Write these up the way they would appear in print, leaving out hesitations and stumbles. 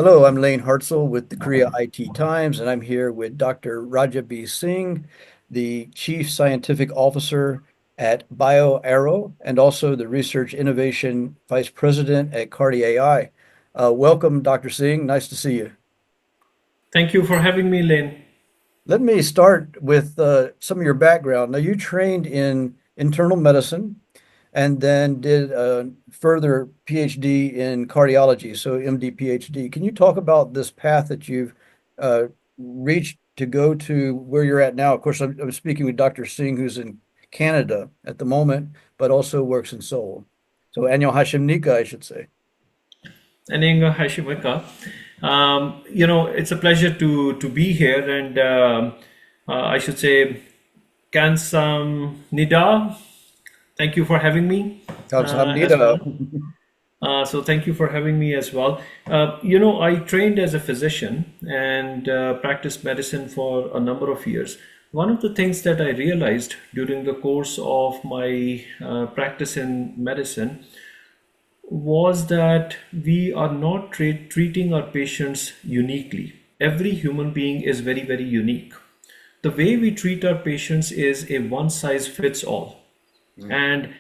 Hello, I'm Layne Hartsell with the Korea IT Times, and I'm here with Dr. Raja B. Singh, the Chief Scientific Officer at BioAero and also the Research Innovation Vice President at Cardi AI. Welcome, Dr. Singh. Nice to see you. Thank you for having me, Lynn. Let me start with some of your background. Now, you trained in internal medicine and then did a further PhD in cardiology, so MD PhD. Can you talk about this path that you've uh, reached to go to where you're at now? Of course, I'm speaking with Dr. Singh, who's in Canada at the moment, but also works in Seoul. So, Anyo Hashimnika, I should say. Anenga Hashimika. It's a pleasure to be here, and I should say, Kansam Nida. Thank you for having me as Kamsahamnida. well. So thank you for having me as well. I trained as a physician and practiced medicine for a number of years. One of the things that I realized during the course of my practice in medicine was that we are not treating our patients uniquely. Every human being is very, very unique. The way we treat our patients is a one size fits all. And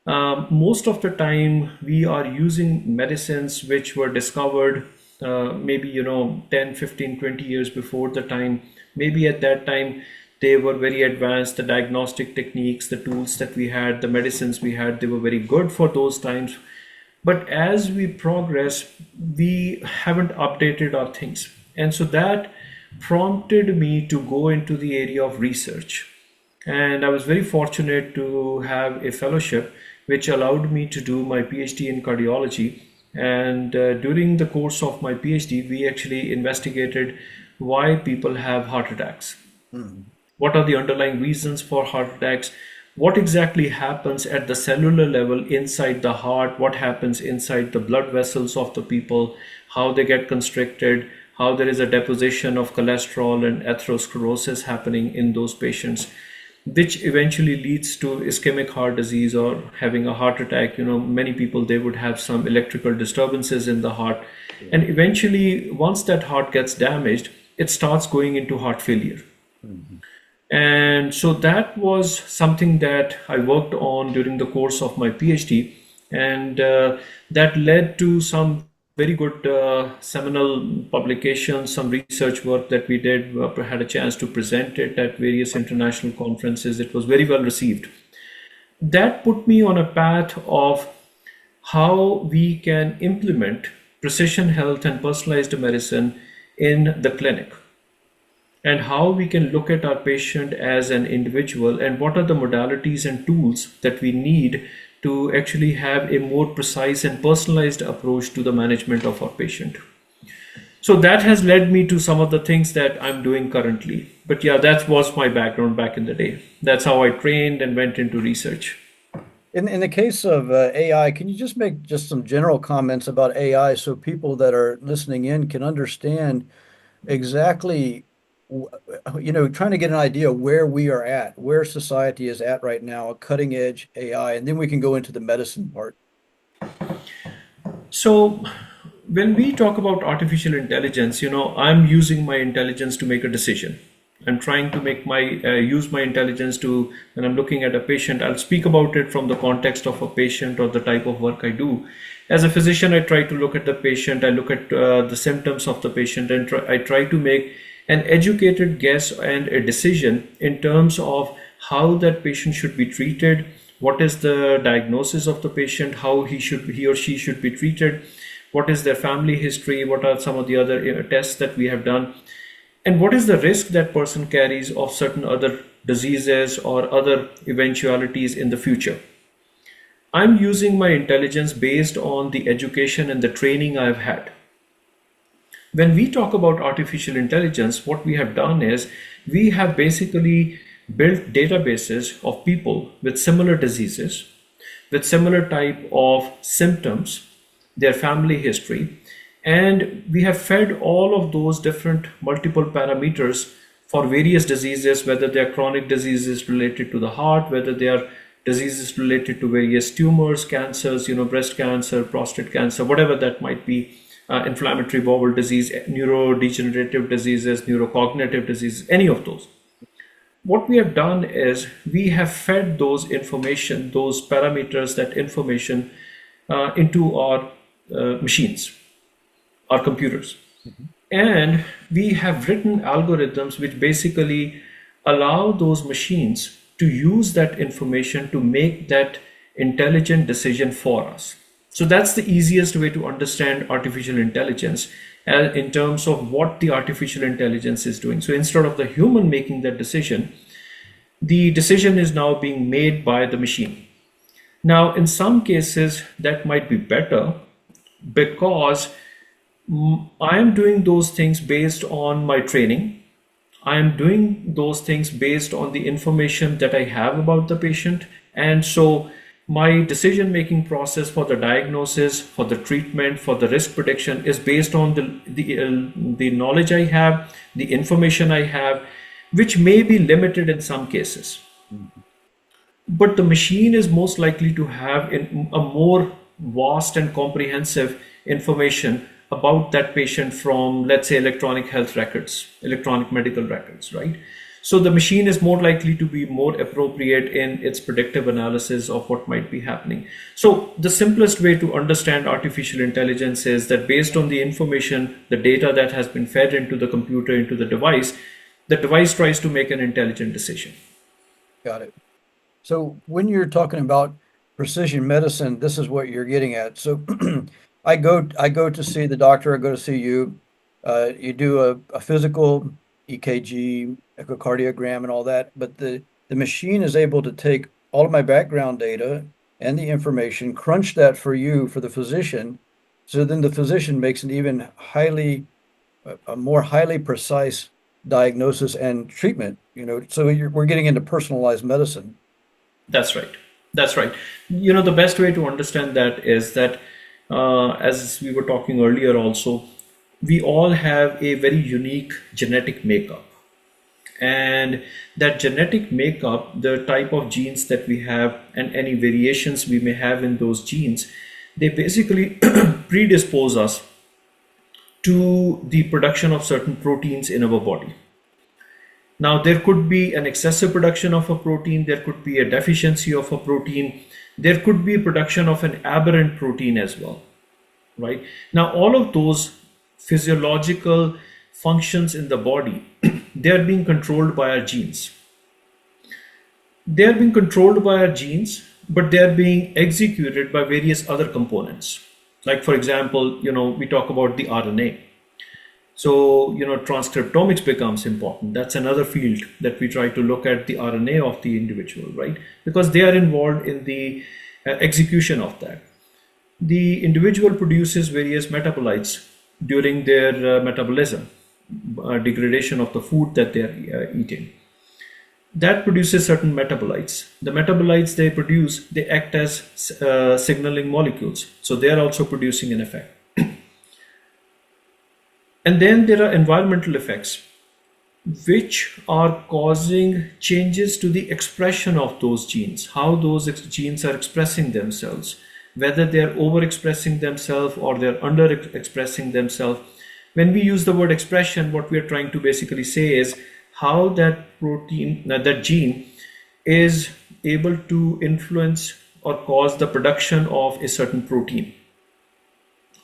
most of the time, we are using medicines which were discovered maybe, 10, 15, 20 years before the time. Maybe at that time, they were very advanced. The diagnostic techniques, the tools that we had, the medicines we had, they were very good for those times. But as we progress, we haven't updated our things. And so that prompted me to go into the area of research. And I was very fortunate to have a fellowship which allowed me to do my PhD in cardiology. And during the course of my PhD, we actually investigated why people have heart attacks. Mhm. What are the underlying reasons for heart attacks? What exactly happens at the cellular level inside the heart? What happens inside the blood vessels of the people? How they get constricted? How there is a deposition of cholesterol and atherosclerosis happening in those patients, which eventually leads to ischemic heart disease or having a heart attack. Many people, they would have some electrical disturbances in the heart. And eventually, once that heart gets damaged, it starts going into heart failure. Mhm. And so that was something that I worked on during the course of my PhD, and that led to some very good seminal publications, some research work that we did. Had a chance to present it at various international conferences. It was very well received. That put me on a path of how we can implement precision health and personalized medicine in the clinic, and how we can look at our patient as an individual, and what are the modalities and tools that we need to actually have a more precise and personalized approach to the management of our patient. So that has led me to some of the things that I'm doing currently. But yeah, that was my background back in the day. That's how I trained and went into research. In the case of AI, can you just make just some general comments about AI so people that are listening in can understand exactly, trying to get an idea where we are at, where society is at right now, cutting edge AI, and then we can go into the medicine part. So when we talk about artificial intelligence, I'm using my intelligence to make a decision. I'm trying to make my use my intelligence to, when I'm looking at a patient, I'll speak about it from the context of a patient or the type of work I do. As a physician, I try to look at the patient, I look at the symptoms of the patient, and I try to make an educated guess and a decision in terms of how that patient should be treated, what is the diagnosis of the patient, how he or she should be treated, what is their family history, what are some of the other tests that we have done, and what is the risk that person carries of certain other diseases or other eventualities in the future. I'm using my intelligence based on the education and the training I've had. When we talk about artificial intelligence, what we have done is we have basically built databases of people with similar diseases, with similar type of symptoms, their family history, and we have fed all of those different multiple parameters for various diseases, whether they are chronic diseases related to the heart, whether they are diseases related to various tumors, cancers, breast cancer, prostate cancer, whatever that might be, inflammatory bowel disease, neurodegenerative diseases, neurocognitive diseases, any of those. What we have done is we have fed those information, those parameters, that information into our machines, our computers. Mhm. And we have written algorithms which basically allow those machines to use that information to make that intelligent decision for us. So that's the easiest way to understand artificial intelligence in terms of what the artificial intelligence is doing. So instead of the human making that decision, the decision is now being made by the machine. Now, in some cases, that might be better because I am doing those things based on my training. I am doing those things based on the information that I have about the patient. And so my decision making process for the diagnosis, for the treatment, for the risk prediction is based on the knowledge I have, the information I have, which may be limited in some cases. Mhm. But the machine is most likely to have a more vast and comprehensive information about that patient from, let's say, electronic health records, electronic medical records, right? So the machine is more likely to be more appropriate in its predictive analysis of what might be happening. So the simplest way to understand artificial intelligence is that based on the information, the data that has been fed into the computer, into the device tries to make an intelligent decision. Got it. So when you're talking about precision medicine, this is what you're getting at. So I go to see the doctor, I go to see you. You do a physical EKG, echocardiogram, and all that, but the machine is able to take all of my background data and the information, crunch that for you, for the physician. So then the physician makes an even a more highly precise diagnosis and treatment, so we're getting into personalized medicine. That's right. That's right. The best way to understand that is that, as we were talking earlier, also, we all have a very unique genetic makeup. And that genetic makeup, the type of genes that we have, and any variations we may have in those genes, they basically predispose us to the production of certain proteins in our body. Now, there could be an excessive production of a protein, there could be a deficiency of a protein, there could be production of an aberrant protein as well, right? Now, all of those physiological functions in the body, they are being controlled by our genes. They are being controlled by our genes, but they are being executed by various other components. Like, for example, we talk about the RNA. So, transcriptomics becomes important. That's another field that we try to look at the RNA of the individual, right? Because they are involved in the execution of that. The individual produces various metabolites during their metabolism, degradation of the food that they are eating. That produces certain metabolites. The metabolites they produce, they act as signaling molecules. So they are also producing an effect. And then there are environmental effects, which are causing changes to the expression of those genes, how those genes are expressing themselves, whether they're overexpressing themselves or they're underexpressing themselves. When we use the word expression, what we're trying to basically say is how that protein, that gene is able to influence or cause the production of a certain protein.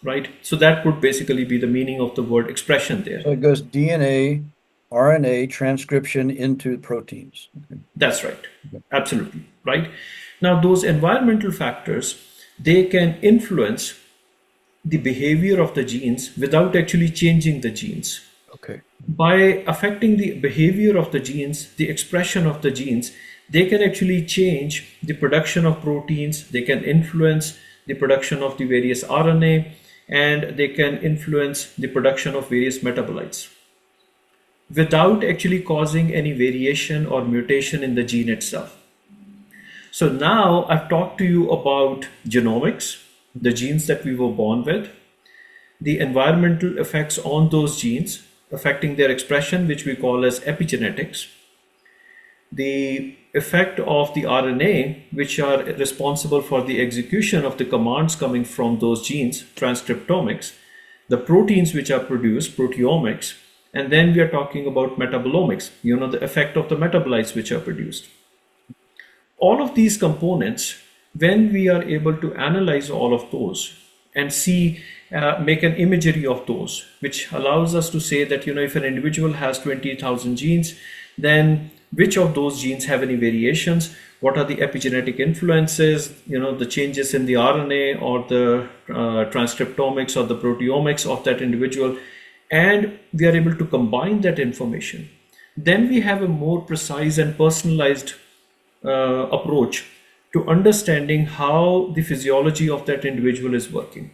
Right? So that would basically be the meaning of the word expression there. So it goes DNA, RNA transcription into proteins. Okay. That's right. Okay. Absolutely. Right. Now, those environmental factors, they can influence the behavior of the genes without actually changing the genes. Okay. By affecting the behavior of the genes, the expression of the genes, they can actually change the production of proteins, they can influence the production of the various RNA, and they can influence the production of various metabolites without actually causing any variation or mutation in the gene itself. So now I've talked to you about genomics, the genes that we were born with, the environmental effects on those genes affecting their expression, which we call as epigenetics, the effect of the RNA, which are responsible for the execution of the commands coming from those genes, transcriptomics, the proteins which are produced, proteomics, and then we are talking about metabolomics, the effect of the metabolites which are produced. All of these components, when we are able to analyze all of those and see, make an imagery of those, which allows us to say that, if an individual has 20,000 genes, then which of those genes have any variations? What are the epigenetic influences, the changes in the RNA or the transcriptomics or the proteomics of that individual? And we are able to combine that information. Then we have a more precise and personalized approach to understanding how the physiology of that individual is working.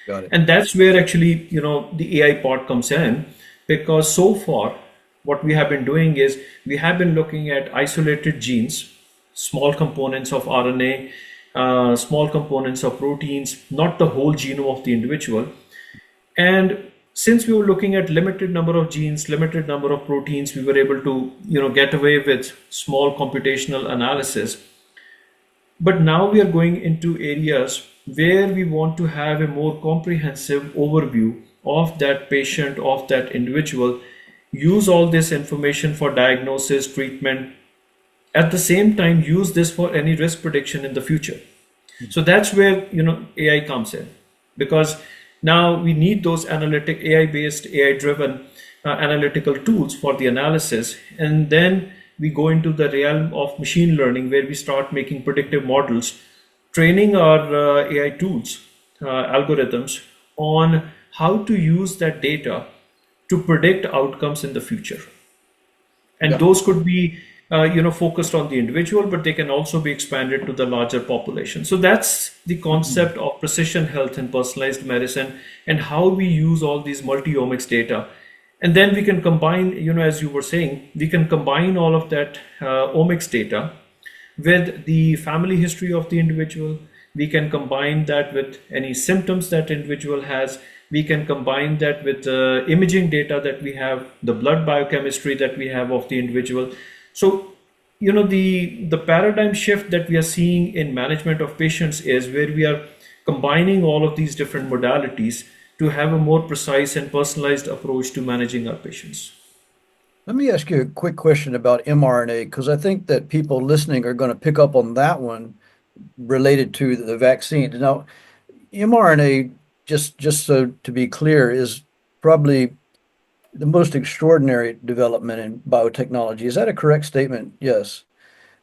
Got it. And that's where actually, the AI part comes in, because so far, what we have been doing is we have been looking at isolated genes, small components of RNA, small components of proteins, not the whole genome of the individual. And since we were looking at limited number of genes, limited number of proteins, we were able to, get away with small computational analysis. But now we are going into areas where we want to have a more comprehensive overview of that patient, of that individual, use all this information for diagnosis, treatment, at the same time use this for any risk prediction in the future. So that's where AI comes in, because now we need those analytic AI-based, AI-driven analytical tools for the analysis, and then we go into the realm of machine learning, where we start making predictive models, training our AI tools, algorithms on how to use that data to predict outcomes in the future. And Yeah. those could be focused on the individual, but they can also be expanded to the larger population. So that's the concept of precision health and personalized medicine, and how we use all these multi-omics data. And then we can combine, as you were saying, we can combine all of that omics data with the family history of the individual. We can combine that with any symptoms that individual has. We can combine that with imaging data that we have, the blood biochemistry that we have of the individual. So, the paradigm shift that we are seeing in management of patients is where we are combining all of these different modalities to have a more precise and personalized approach to managing our patients. Let me ask you a quick question about mRNA, because I think that people listening are going to pick up on that one related to the vaccine. Now, mRNA, just so to be clear, is probably the most extraordinary development in biotechnology. Is that a correct statement? Yes.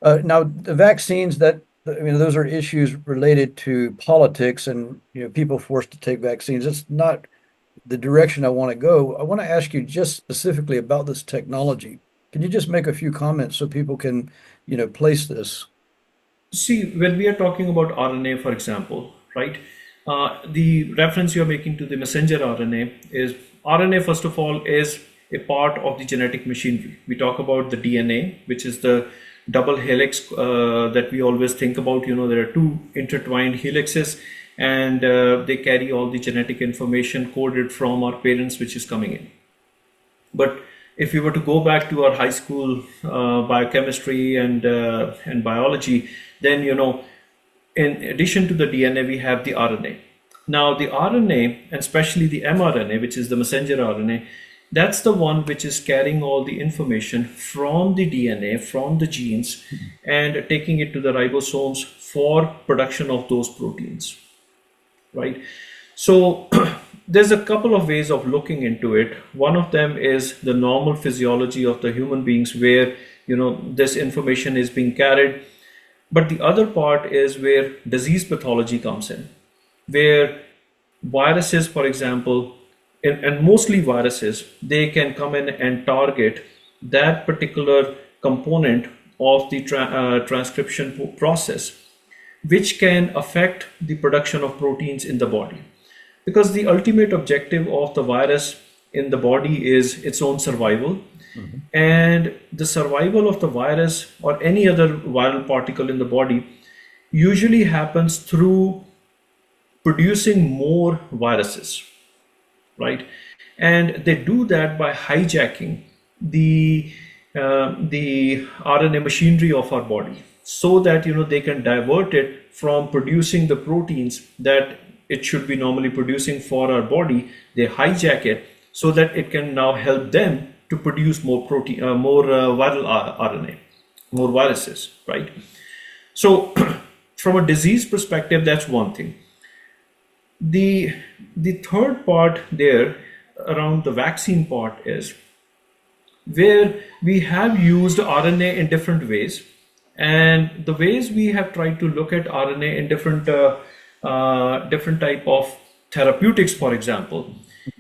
Now, the vaccines, those are issues related to politics and people forced to take vaccines. It's not the direction I want to go. I want to ask you just specifically about this technology. Can you just make a few comments so people can, place this? See, when we are talking about RNA, for example, right? The reference you're making to the messenger RNA is RNA, first of all, is a part of the genetic machinery. We talk about the DNA, which is the double helix that we always think about. There are two intertwined helixes, and they carry all the genetic information coded from our parents, which is coming in. But if we were to go back to our high school biochemistry and biology, then in addition to the DNA, we have the RNA. Now, the RNA, and especially the mRNA, which is the messenger RNA, that's the one which is carrying all the information from the DNA, from the genes, and taking it to the ribosomes for production of those proteins, right? So there's a couple of ways of looking into it. One of them is the normal physiology of the human beings, where this information is being carried. But the other part is where disease pathology comes in, where viruses, for example, and mostly viruses, they can come in and target that particular component of the transcription process, which can affect the production of proteins in the body. Because the ultimate objective of the virus in the body is its own survival. And the survival of the virus or any other viral particle in the body usually happens through producing more viruses, right? And they do that by hijacking the RNA machinery of our body, so that they can divert it from producing the proteins that it should be normally producing for our body, they hijack it so that it can now help them to produce more protein, more viral RNA, more viruses, right? So, from a disease perspective, that's one thing. The the third part there around the vaccine part is where we have used RNA in different ways, and the ways we have tried to look at RNA in different type of therapeutics, for example,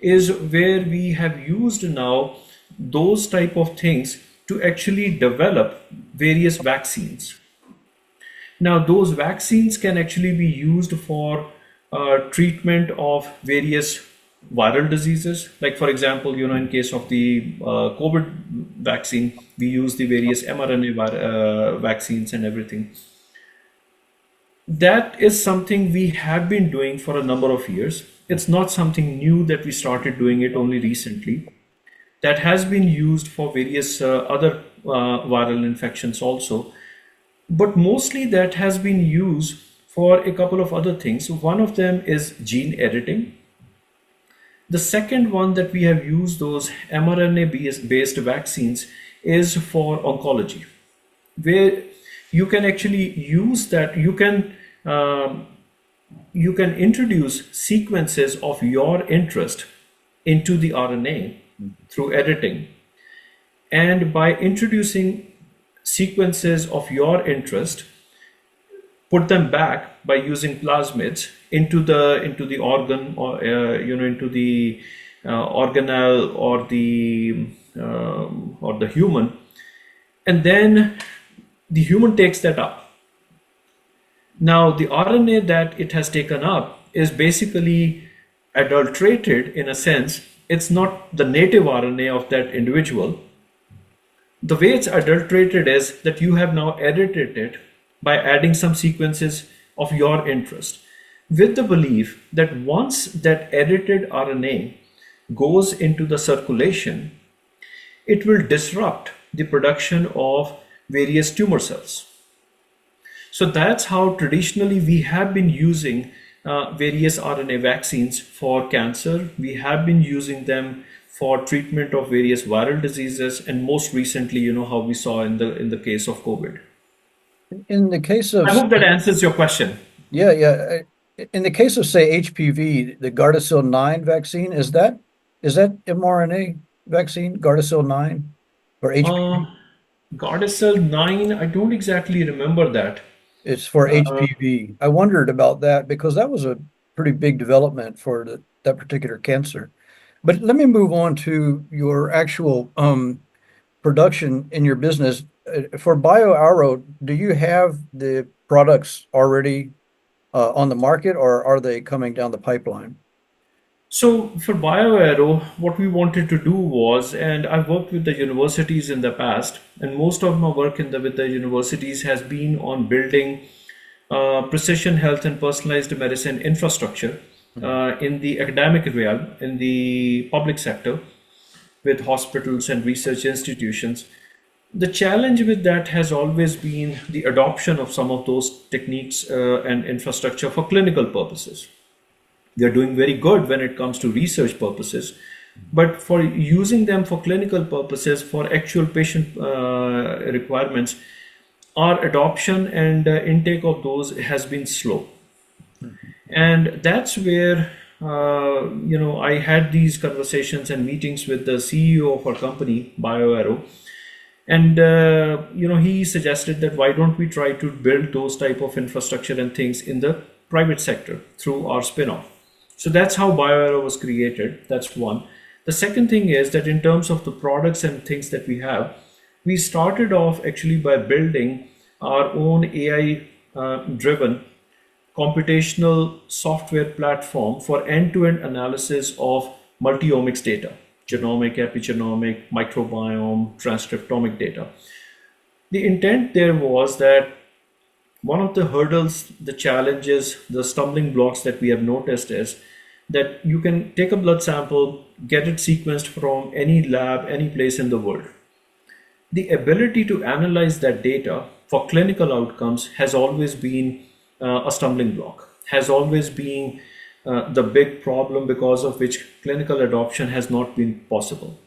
is where we have used now those type of things to actually develop various vaccines. Now, those vaccines can actually be used for treatment of various viral diseases. Like, for example, in case of the COVID vaccine, we use the various mRNA vaccines and everything. That is something we have been doing for a number of years. It's not something new that we started doing it only recently. That has been used for various other viral infections also, but mostly that has been used for a couple of other things. One of them is gene editing. The second one that we have used those mRNA based vaccines is for oncology, where you can actually use that. You can introduce sequences of your interest into the RNA through editing, and by introducing sequences of your interest, put them back by using plasmids into the organ, or into the organelle, or the human, and then the human takes that up. Now, the RNA that it has taken up is basically adulterated in a sense. It's not the native RNA of that individual. The way it's adulterated is that you have now edited it by adding some sequences of your interest, with the belief that once that edited RNA goes into the circulation, it will disrupt the production of various tumor cells. So that's how traditionally we have been using various RNA vaccines for cancer. We have been using them for treatment of various viral diseases, and most recently, how we saw in the case of COVID. In the case of, I hope that answers your question. yeah, yeah. In the case of, say, HPV, the Gardasil 9 vaccine, is that mRNA vaccine, Gardasil 9 or HPV? Uh, Gardasil 9, I don't exactly remember that. It's for Uh, HPV. I wondered about that because that was a pretty big development for that particular cancer. But let me move on to your actual production in your business. For BioAro, do you have the products already on the market, or are they coming down the pipeline? So for BioAero, what we wanted to do was, and I've worked with the universities in the past, and most of my work with the universities has been on building precision health and personalized medicine infrastructure in the academic realm, in the public sector, with hospitals and research institutions. The challenge with that has always been the adoption of some of those techniques and infrastructure for clinical purposes. They're doing very good when it comes to research purposes, but for using them for clinical purposes, for actual patient requirements, our adoption and intake of those has been slow. And that's where I had these conversations and meetings with the CEO of our company, BioAero, and he suggested that why don't we try to build those type of infrastructure and things in the private sector through our spin-off. So that's how BioAero was created. That's one. The second thing is that in terms of the products and things that we have, we started off actually by building our own AI driven computational software platform for end-to-end analysis of multi-omics data, genomic, epigenomic, microbiome, transcriptomic data. The intent there was that one of the hurdles, the challenges, the stumbling blocks that we have noticed is that you can take a blood sample, get it sequenced from any lab, any place in the world. The ability to analyze that data for clinical outcomes has always been a stumbling block, has always been the big problem because of which clinical adoption has not been possible.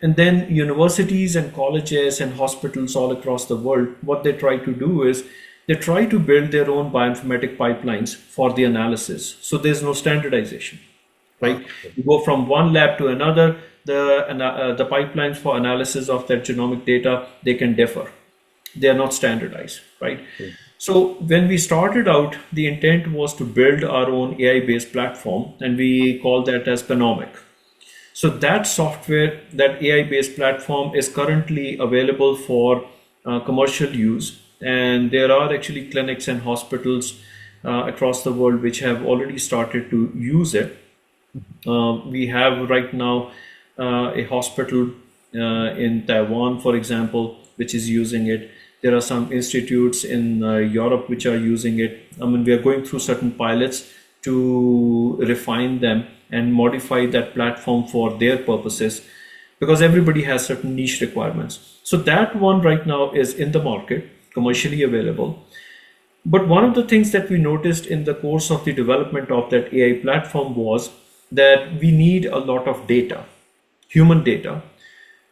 And then universities and colleges and hospitals all across the world, what they try to do is they try to build their own bioinformatic pipelines for the analysis. So there's no standardization, right? You go from one lab to another, the pipelines for analysis of their genomic data, they can differ. They are not standardized, right? So when we started out, the intent was to build our own AI-based platform, and we call that as Panomic. So that software, that AI-based platform is currently available for commercial use. And there are actually clinics and hospitals across the world which have already started to use it. We have right now a hospital in Taiwan, for example, which is using it. There are some institutes in Europe which are using it. I mean, we are going through certain pilots to refine them and modify that platform for their purposes, because everybody has certain niche requirements. So that one right now is in the market, commercially available. But one of the things that we noticed in the course of the development of that AI platform was that we need a lot of data, human data,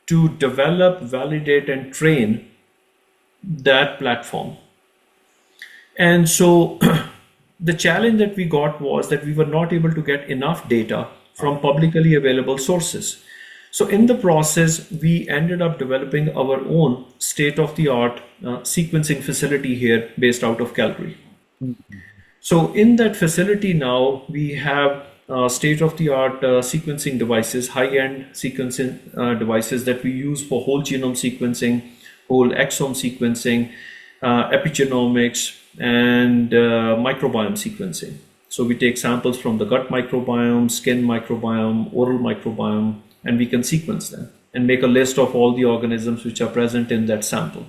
to develop, validate, and train that platform. And so the challenge that we got was that we were not able to get enough data from publicly available sources. So in the process, we ended up developing our own state-of-the-art sequencing facility here based out of Calgary. So in that facility now, we have state-of-the-art sequencing devices, high-end sequencing devices that we use for whole genome sequencing, whole exome sequencing, epigenomics, and microbiome sequencing. So we take samples from the gut microbiome, skin microbiome, oral microbiome, and we can sequence them and make a list of all the organisms which are present in that sample.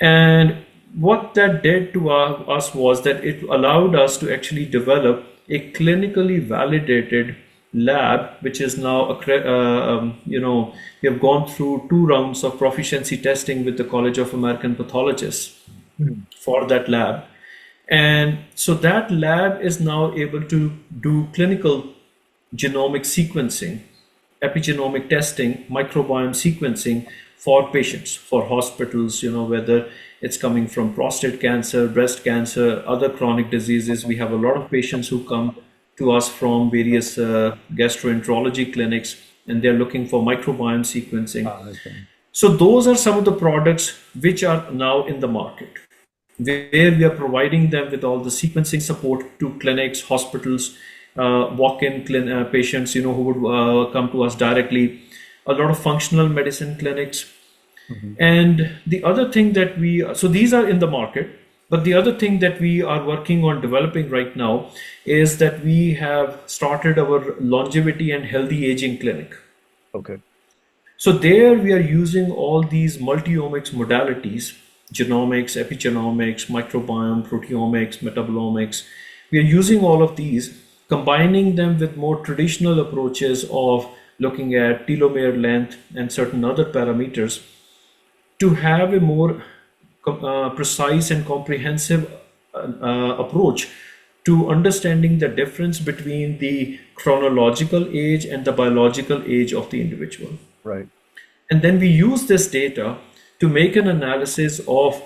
And what that did to us was that it allowed us to actually develop a clinically validated lab, which is now, we have gone through 2 rounds of proficiency testing with the College of American Pathologists for that lab. And so that lab is now able to do clinical genomic sequencing, epigenomic testing, microbiome sequencing for patients, for hospitals, whether it's coming from prostate cancer, breast cancer, other chronic diseases. We have a lot of patients who come to us from various gastroenterology clinics, and they're looking for microbiome sequencing. So those are some of the products which are now in the market, where we are providing them with all the sequencing support to clinics, hospitals, walk-in patients, who would come to us directly, a lot of functional medicine clinics. And the other thing that so these are in the market, but the other thing that we are working on developing right now is that we have started our longevity and healthy aging clinic. Okay. So there we are using all these multi-omics modalities, genomics, epigenomics, microbiome, proteomics, metabolomics. We are using all of these, combining them with more traditional approaches of looking at telomere length and certain other parameters to have a more precise and comprehensive approach to understanding the difference between the chronological age and the biological age of the individual. Right. And then we use this data to make an analysis of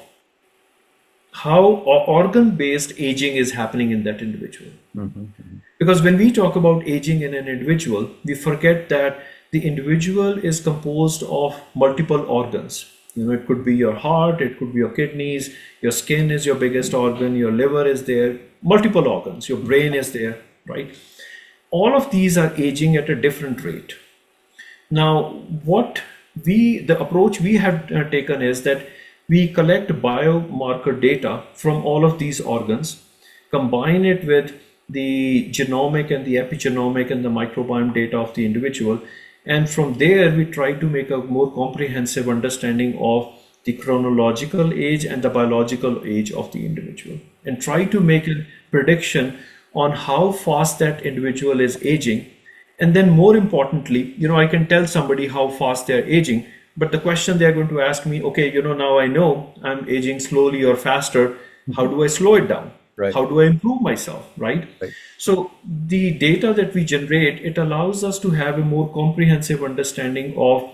how organ-based aging is happening in that individual. Because when we talk about aging in an individual, we forget that the individual is composed of multiple organs. It could be your heart, it could be your kidneys, your skin is your biggest organ, your liver is there, multiple organs, your brain is there, right? All of these are aging at a different rate. Now, the approach we have taken is that we collect biomarker data from all of these organs, combine it with the genomic and the epigenomic and the microbiome data of the individual, and from there we try to make a more comprehensive understanding of the chronological age and the biological age of the individual, and try to make a prediction on how fast that individual is aging. And then more importantly, I can tell somebody how fast they're aging, but the question they're going to ask me, okay, now I know I'm aging slowly or faster, how do I slow it down? Right. How do I improve myself, right? Right. So the data that we generate, it allows us to have a more comprehensive understanding of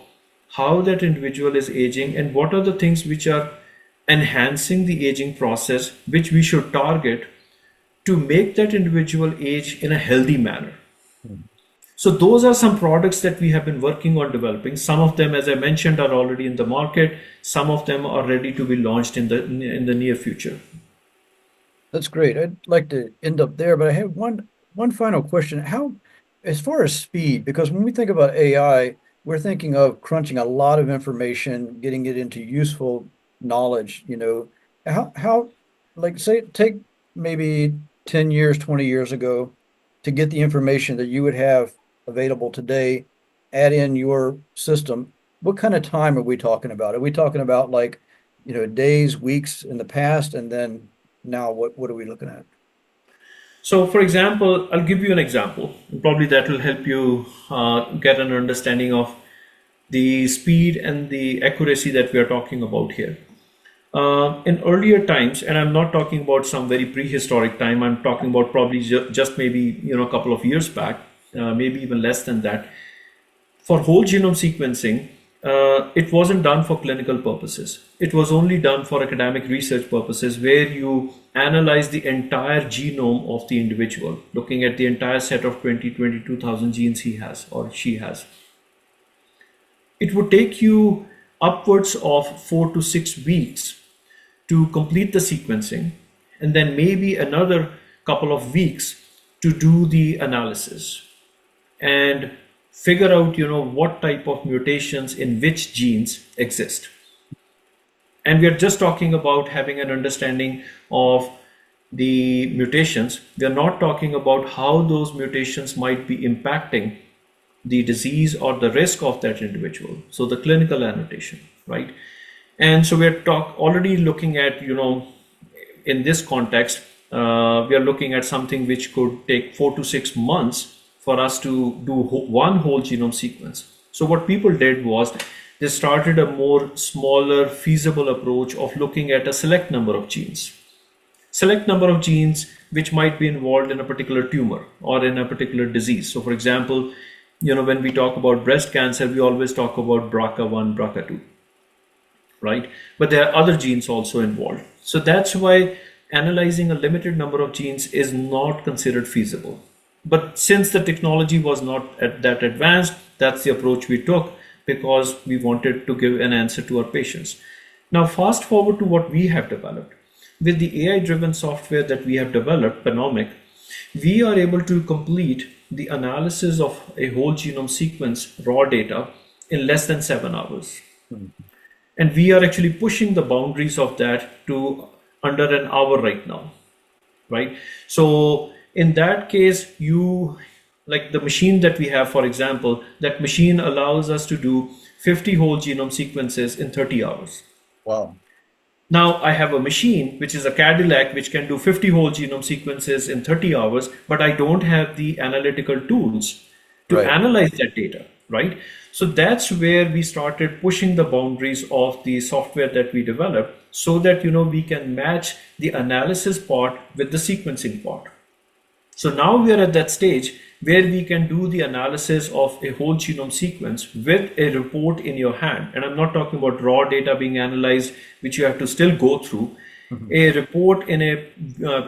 how that individual is aging and what are the things which are enhancing the aging process, which we should target to make that individual age in a healthy manner. Mm. So those are some products that we have been working on developing. Some of them, as I mentioned, are already in the market. Some of them are ready to be launched in the near future. That's great. I'd like to end up there, but I have one final question. How, as far as speed, because when we think about AI, we're thinking of crunching a lot of information, getting it into useful knowledge, how like say take maybe 10 years, 20 years ago to get the information that you would have available today, add in your system. What kind of time are we talking about? Are we talking about like, days, weeks in the past, and then now what are we looking at? So, for example, I'll give you an example. Probably that will help you get an understanding of the speed and the accuracy that we are talking about here. In earlier times, and I'm not talking about some very prehistoric time, I'm talking about probably just maybe a couple of years back, maybe even less than that. For whole genome sequencing, it wasn't done for clinical purposes. It was only done for academic research purposes, where you analyze the entire genome of the individual, looking at the entire set of 22,000 genes he has or she has. It would take you upwards of 4 to 6 weeks to complete the sequencing, and then maybe another couple of weeks to do the analysis and figure out what type of mutations in which genes exist. And we are just talking about having an understanding of the mutations. We are not talking about how those mutations might be impacting the disease or the risk of that individual, so the clinical annotation, right? And so we're already looking at, in this context, we are looking at something which could take 4 to 6 months for us to do one whole genome sequence. So what people did was they started a more smaller, feasible approach of looking at a select number of genes which might be involved in a particular tumor or in a particular disease. So, for example, when we talk about breast cancer, we always talk about BRCA1, BRCA2, right? But there are other genes also involved. So that's why analyzing a limited number of genes is not considered feasible. But since the technology was not that advanced, that's the approach we took because we wanted to give an answer to our patients. Now, fast forward to what we have developed. With the AI-driven software that we have developed, Panomic, we are able to complete the analysis of a whole genome sequence raw data in less than 7 hours. Hmm. And we are actually pushing the boundaries of that to under an hour right now, right? So in that case, you like the machine that we have, for example, that machine allows us to do 50 whole genome sequences in 30 hours. Wow. Now I have a machine, which is a Cadillac, which can do 50 whole genome sequences in 30 hours, but I don't have the analytical tools to Right. analyze that data, right? So that's where we started pushing the boundaries of the software that we developed so that, we can match the analysis part with the sequencing part. So now we are at that stage where we can do the analysis of a whole genome sequence with a report in your hand. And I'm not talking about raw data being analyzed, which you have to still go through. Mhm. A report in a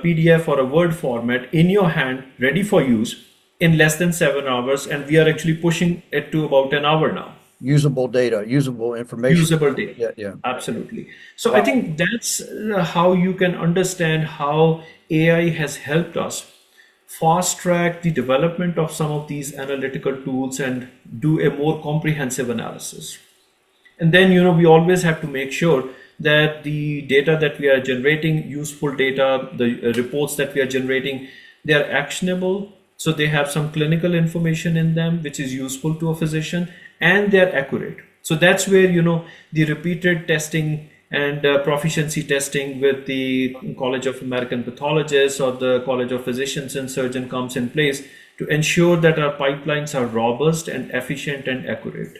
PDF or a Word format in your hand, ready for use in less than 7 hours. And we are actually pushing it to about an hour now. Usable data, usable information. Usable data. Yeah, yeah. Absolutely. So I Wow. think that's how you can understand how AI has helped us fast track the development of some of these analytical tools and do a more comprehensive analysis. And then, we always have to make sure that the data that we are generating, useful data, the reports that we are generating, they are actionable. So they have some clinical information in them, which is useful to a physician, and they're accurate. So that's where, the repeated testing and proficiency testing with the College of American Pathologists or the College of Physicians and Surgeons comes in place to ensure that our pipelines are robust and efficient and accurate.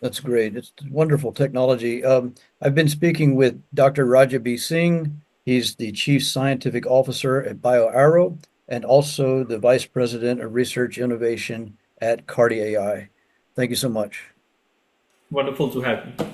That's great. It's wonderful technology. I've been speaking with Dr. Raja B. Singh. He's the Chief Scientific Officer at BioArrow and also the Vice President of Research Innovation at Cardi AI. Thank you so much. Wonderful to have you.